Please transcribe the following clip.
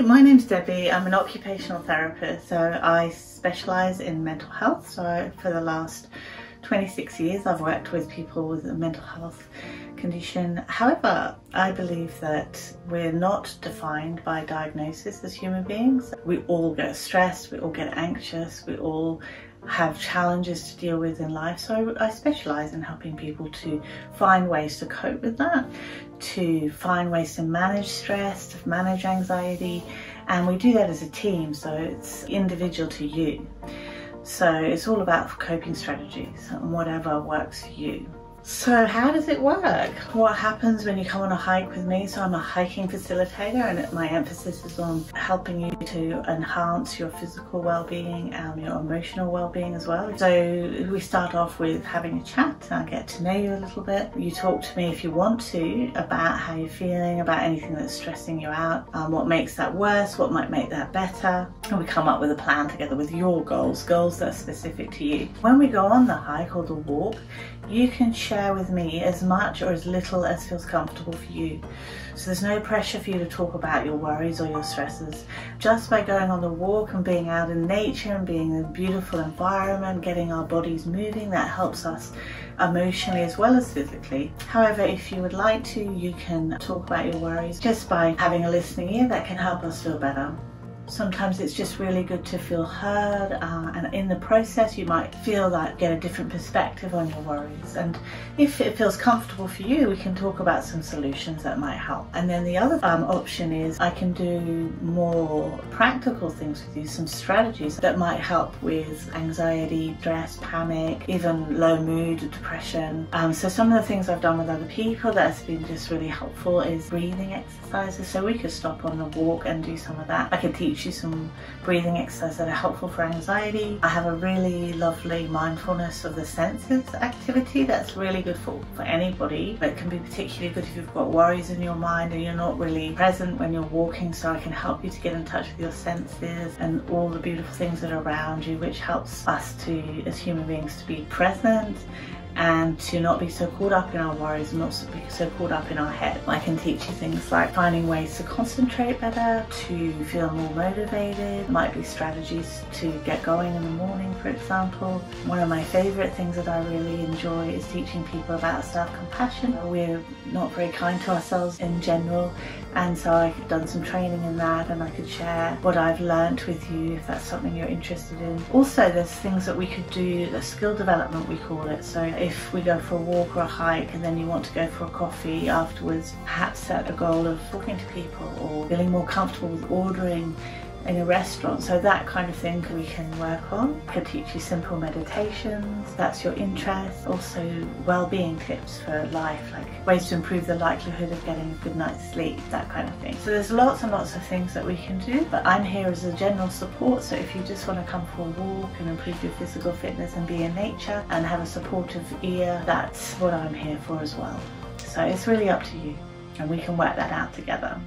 Hi, my name's Debbie. I'm an occupational therapist, so I specialise in mental health. So for the last 26 years I've worked with people with a mental health condition. However, I believe that we're not defined by diagnosis as human beings. We all get stressed, we all get anxious, we all have challenges to deal with in life, so I specialise in helping people to find ways to cope with that, to find ways to manage stress, to manage anxiety, and we do that as a team, so it's individual to you. So it's all about coping strategies and whatever works for you. So how does it work? What happens when you come on a hike with me? So I'm a hiking facilitator, and my emphasis is on helping you to enhance your physical well-being and your emotional well-being as well. So we start off with having a chat. I get to know you a little bit. You talk to me if you want to about how you're feeling, about anything that's stressing you out, what makes that worse, what might make that better. And we come up with a plan together with your goals that are specific to you. When we go on the hike or the walk, you can share with me as much or as little as feels comfortable for you. So there's no pressure for you to talk about your worries or your stresses. Just by going on the walk and being out in nature and being in a beautiful environment, getting our bodies moving, that helps us emotionally as well as physically. However, if you would like to, you can talk about your worries just by having a listening ear. That can help us feel better. Sometimes it's just really good to feel heard, and in the process you might feel like get a different perspective on your worries, and if it feels comfortable for you, we can talk about some solutions that might help. And then the other option is I can do more practical things with you, some strategies that might help with anxiety, stress, panic, even low mood, depression. So some of the things I've done with other people that's been just really helpful is breathing exercises. So we could stop on the walk and do some of that. I could teach you some breathing exercises that are helpful for anxiety. I have a really lovely mindfulness of the senses activity that's really good for anybody, but it can be particularly good if you've got worries in your mind and you're not really present when you're walking. So I can help you to get in touch with your senses and all the beautiful things that are around you, which helps us to, as human beings, to be present and to not be so caught up in our worries and not be so caught up in our head. I can teach you things like finding ways to concentrate better, to feel more motivated. It might be strategies to get going in the morning, for example. One of my favourite things that I really enjoy is teaching people about self-compassion. We're not very kind to ourselves in general, and so I've done some training in that, and I could share what I've learnt with you if that's something you're interested in. Also, there's things that we could do, the skill development we call it. So if we go for a walk or a hike and then you want to go for a coffee afterwards, perhaps set a goal of talking to people or feeling more comfortable with ordering in a restaurant. So that kind of thing we can work on. I could teach you simple meditations, that's your interest. Also well-being tips for life, like ways to improve the likelihood of getting a good night's sleep, that kind of thing. So there's lots and lots of things that we can do, but I'm here as a general support. So if you just want to come for a walk and improve your physical fitness and be in nature and have a supportive ear, that's what I'm here for as well. So it's really up to you, and we can work that out together.